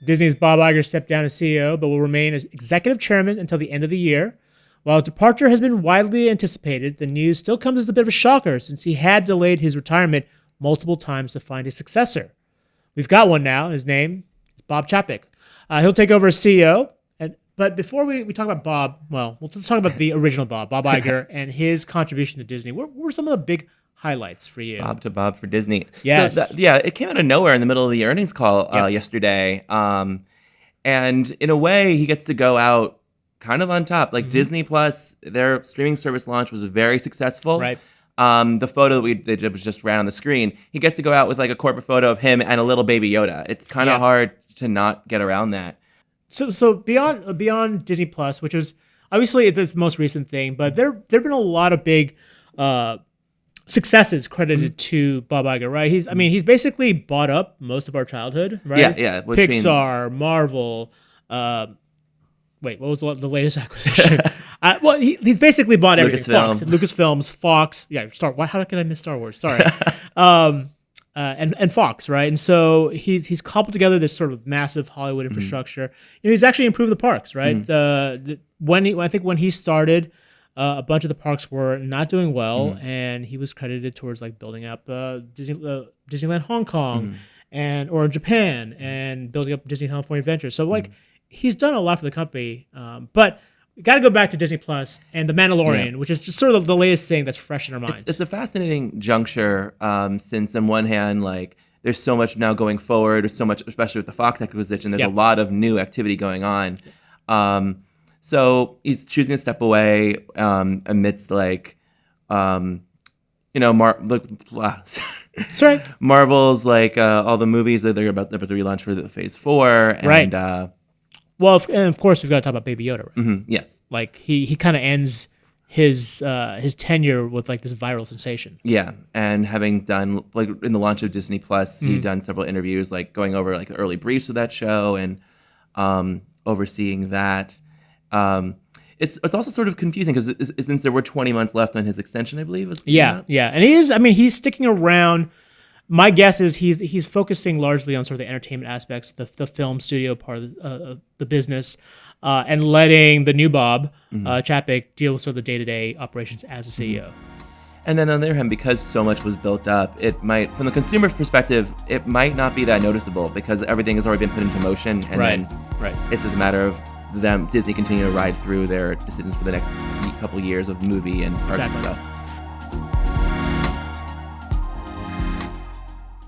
Disney's Bob Iger stepped down as CEO, but will remain as executive chairman until the end of the year. While his departure has been widely anticipated, the news still comes as a bit of a shocker since he had delayed his retirement multiple times to find his successor. We've got one now. His name is Bob Chapek. He'll take over as CEO. But before we talk about Bob, let's talk about the original Bob Iger, and his contribution to Disney. What were some of the big highlights for you? Bob to Bob for Disney. Yes. So it came out of nowhere in the middle of the earnings call yesterday. And in a way, he gets to go out kind of on top. Like Disney Plus, their streaming service launch was very successful. Right. The photo that they did was just ran on the screen. He gets to go out with like a corporate photo of him and a little baby Yoda. It's kind of hard to not get around that. So beyond Disney Plus, which was obviously the most recent thing, but there've been a lot of big successes credited to Bob Iger, right? He's basically bought up most of our childhood, right? Yeah. Pixar, Marvel. What was the latest acquisition? He's basically bought everything. Lucasfilms, Fox. Yeah, how can I miss Star Wars? Sorry. And Fox, right? And so he's cobbled together this sort of massive Hollywood infrastructure. He's actually improved the parks, right? I think when he started, a bunch of the parks were not doing well, and he was credited towards like building up Disneyland Hong Kong or Japan, and building up Disney California Adventure. So he's done a lot for the company, but we got to go back to Disney Plus and The Mandalorian, which is just sort of the latest thing that's fresh in our minds. It's a fascinating juncture, since on one hand, like there's so much now going forward, there's so much, especially with the Fox acquisition, there's a lot of new activity going on. So he's choosing to step away amidst Marvel's all the movies that they're about to relaunch for the Phase 4, and right. And of course, we've got to talk about Baby Yoda. Right? Yes. He kind of ends his tenure with this viral sensation. Yeah, and having done in the launch of Disney Plus, he'd done several interviews, going over the early briefs of that show and overseeing that. It's also sort of confusing because since there were 20 months left on his extension, I believe. And he's sticking around. My guess is he's focusing largely on sort of the entertainment aspects, the film studio part of the business, and letting the new Bob Chapek deal with sort of the day-to-day operations as a CEO. And then on the other hand, because so much was built up, it might, from the consumer's perspective, it might not be that noticeable because everything has already been put into motion, and then it's just a matter of Disney continue to ride through their decisions for the next couple years of movie and parks and stuff.